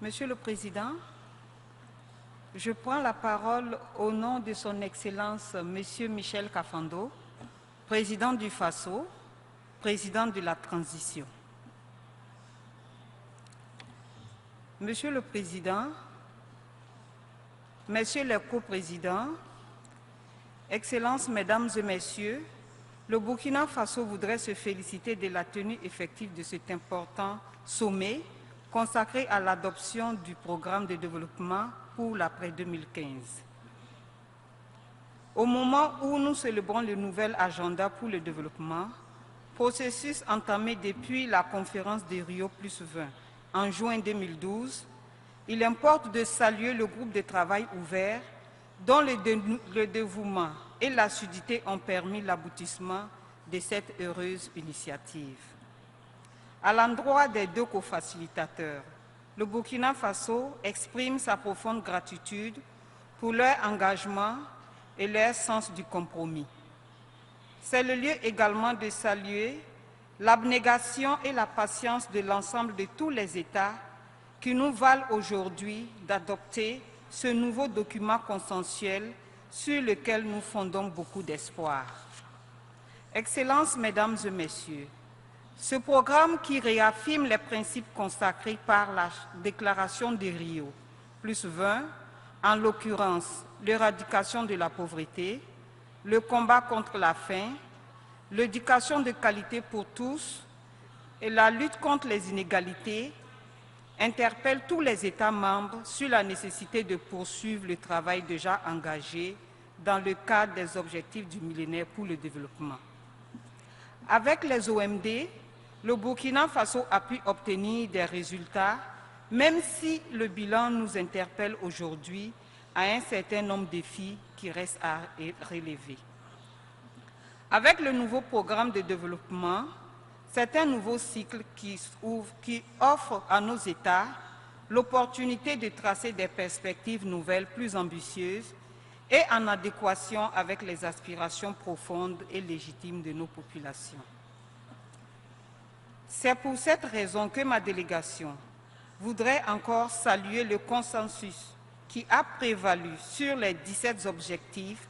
Monsieur le Président, je prends la parole au nom de son Excellence Monsieur Michel Kafando, président du FASO, président de la transition. Monsieur le Président, Messieurs les coprésidents, Excellences, Mesdames et Messieurs, le Burkina Faso voudrait se féliciter de la tenue effective de cet important sommet consacré à l'adoption du programme de développement pour l'après-2015. Au moment où nous célébrons le nouvel agenda pour le développement, processus entamé depuis la conférence de Rio+20 en juin 2012, il importe de saluer le groupe de travail ouvert dont le dévouement et l'assiduité ont permis l'aboutissement de cette heureuse initiative. À l'endroit des deux co-facilitateurs, le Burkina Faso exprime sa profonde gratitude pour leur engagement et leur sens du compromis. C'est le lieu également de saluer l'abnégation et la patience de l'ensemble de tous les États qui nous valent aujourd'hui d'adopter ce nouveau document consensuel sur lequel nous fondons beaucoup d'espoir. Excellences, Mesdames et Messieurs, ce programme qui réaffirme les principes consacrés par la déclaration de Rio+20, en l'occurrence l'éradication de la pauvreté, le combat contre la faim, l'éducation de qualité pour tous et la lutte contre les inégalités, interpelle tous les États membres sur la nécessité de poursuivre le travail déjà engagé dans le cadre des objectifs du millénaire pour le développement. Avec les OMD, le Burkina Faso a pu obtenir des résultats, même si le bilan nous interpelle aujourd'hui à un certain nombre de défis qui restent à relever. Avec le nouveau programme de développement, c'est un nouveau cycle qui offre à nos États l'opportunité de tracer des perspectives nouvelles plus ambitieuses et en adéquation avec les aspirations profondes et légitimes de nos populations. C'est pour cette raison que ma délégation voudrait encore saluer le consensus qui a prévalu sur les 17 objectifs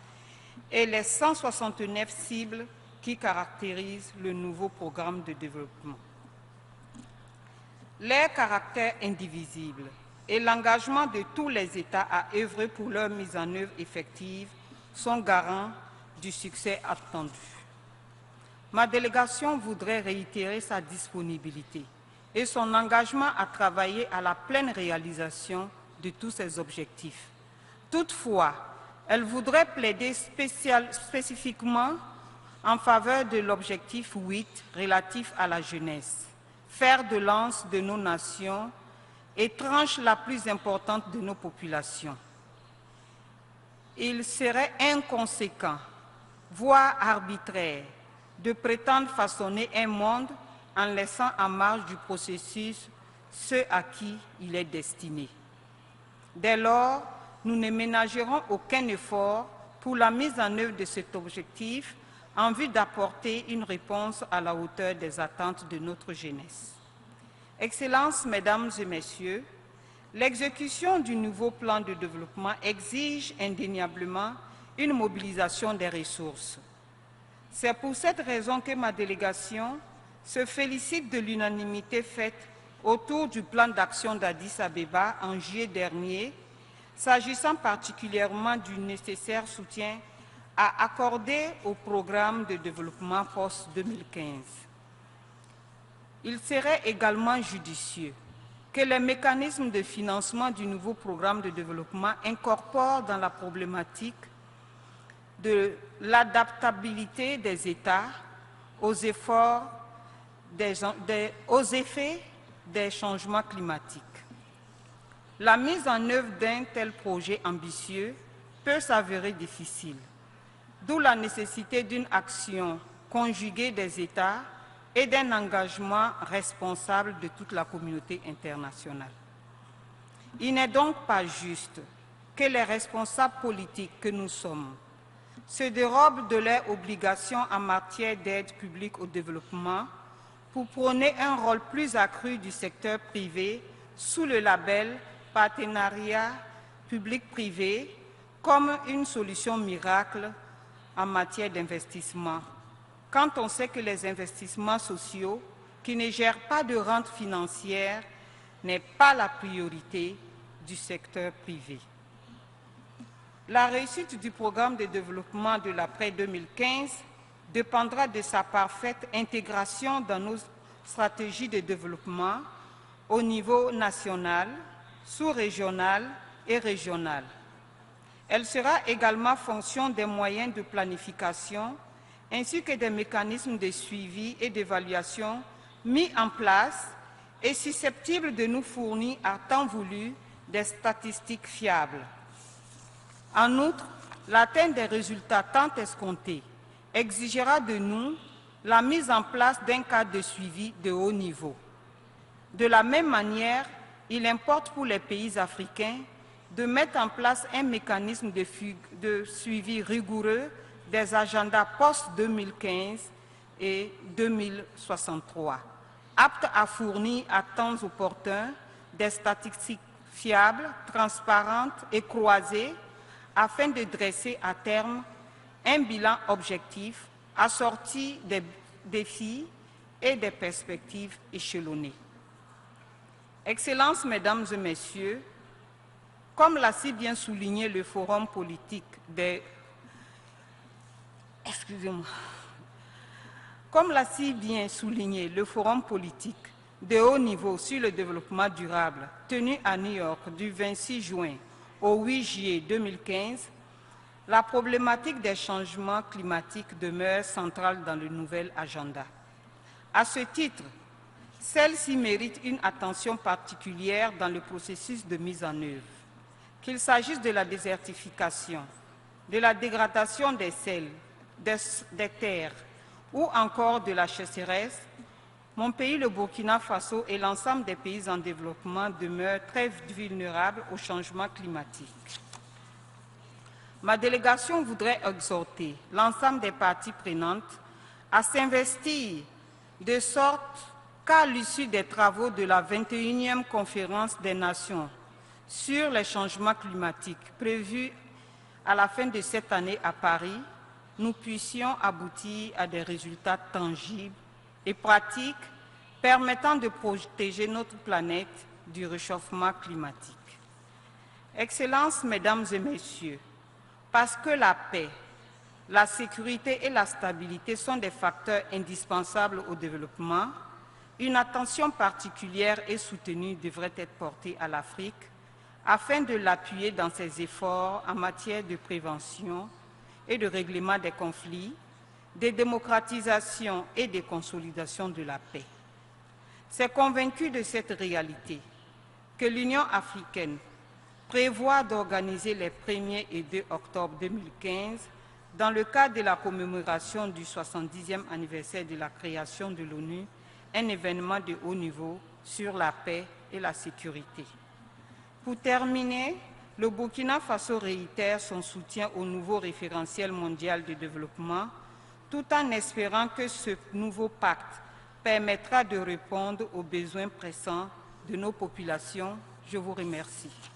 et les 169 cibles qui caractérisent le nouveau programme de développement. Leur caractère indivisible et l'engagement de tous les États à œuvrer pour leur mise en œuvre effective sont garants du succès attendu. Ma délégation voudrait réitérer sa disponibilité et son engagement à travailler à la pleine réalisation de tous ces objectifs. Toutefois, elle voudrait plaider spécifiquement en faveur de l'objectif 8 relatif à la jeunesse, fer de lance de nos nations et tranche la plus importante de nos populations. Il serait inconséquent, voire arbitraire, de prétendre façonner un monde en laissant en marge du processus ceux à qui il est destiné. Dès lors, nous ne ménagerons aucun effort pour la mise en œuvre de cet objectif en vue d'apporter une réponse à la hauteur des attentes de notre jeunesse. Excellences, Mesdames et Messieurs, l'exécution du nouveau plan de développement exige indéniablement une mobilisation des ressources. C'est pour cette raison que ma délégation se félicite de l'unanimité faite autour du plan d'action d'Addis Abeba en juillet dernier, s'agissant particulièrement du nécessaire soutien à accorder au programme de développement post-2015. Il serait également judicieux que les mécanismes de financement du nouveau programme de développement incorporent dans la problématique de l'adaptabilité des États aux effets des changements climatiques. La mise en œuvre d'un tel projet ambitieux peut s'avérer difficile, d'où la nécessité d'une action conjuguée des États et d'un engagement responsable de toute la communauté internationale. Il n'est donc pas juste que les responsables politiques que nous sommes se dérobent de leurs obligations en matière d'aide publique au développement pour prôner un rôle plus accru du secteur privé sous le label Partenariat public-privé comme une solution miracle en matière d'investissement, quand on sait que les investissements sociaux qui ne gèrent pas de rente financière n'est pas la priorité du secteur privé. La réussite du programme de développement de l'après-2015 dépendra de sa parfaite intégration dans nos stratégies de développement au niveau national, sous-régional et régional. Elle sera également fonction des moyens de planification ainsi que des mécanismes de suivi et d'évaluation mis en place et susceptibles de nous fournir à temps voulu des statistiques fiables. En outre, l'atteinte des résultats tant escomptés exigera de nous la mise en place d'un cadre de suivi de haut niveau. De la même manière, il importe pour les pays africains de mettre en place un mécanisme de suivi rigoureux des agendas post-2015 et 2063, aptes à fournir à temps opportun des statistiques fiables, transparentes et croisées afin de dresser à terme un bilan objectif assorti des défis et des perspectives échelonnées. Excellences, Mesdames et Messieurs, comme l'a si bien souligné le Forum politique des... Comme l'a si bien souligné le Forum politique de haut niveau sur le développement durable tenu à New York du 26 juin au 8 juillet 2015, la problématique des changements climatiques demeure centrale dans le nouvel agenda. À ce titre, celle-ci mérite une attention particulière dans le processus de mise en œuvre. Qu'il s'agisse de la désertification, de la dégradation des sols, des terres ou encore de la sécheresse, mon pays, le Burkina Faso et l'ensemble des pays en développement demeurent très vulnérables au changement climatique. Ma délégation voudrait exhorter l'ensemble des parties prenantes à s'investir de sorte qu'à l'issue des travaux de la 21e conférence des Nations sur les changements climatiques prévue à la fin de cette année à Paris, nous puissions aboutir à des résultats tangibles et pratiques permettant de protéger notre planète du réchauffement climatique. Excellences, Mesdames et Messieurs, parce que la paix, la sécurité et la stabilité sont des facteurs indispensables au développement, une attention particulière et soutenue devrait être portée à l'Afrique afin de l'appuyer dans ses efforts en matière de prévention et de règlement des conflits, de démocratisation et de consolidation de la paix. C'est convaincu de cette réalité que l'Union africaine prévoit d'organiser les 1er et 2 octobre 2015 dans le cadre de la commémoration du 70e anniversaire de la création de l'ONU, un événement de haut niveau sur la paix et la sécurité. Pour terminer, le Burkina Faso réitère son soutien au nouveau référentiel mondial de développement, tout en espérant que ce nouveau pacte permettra de répondre aux besoins pressants de nos populations. Je vous remercie.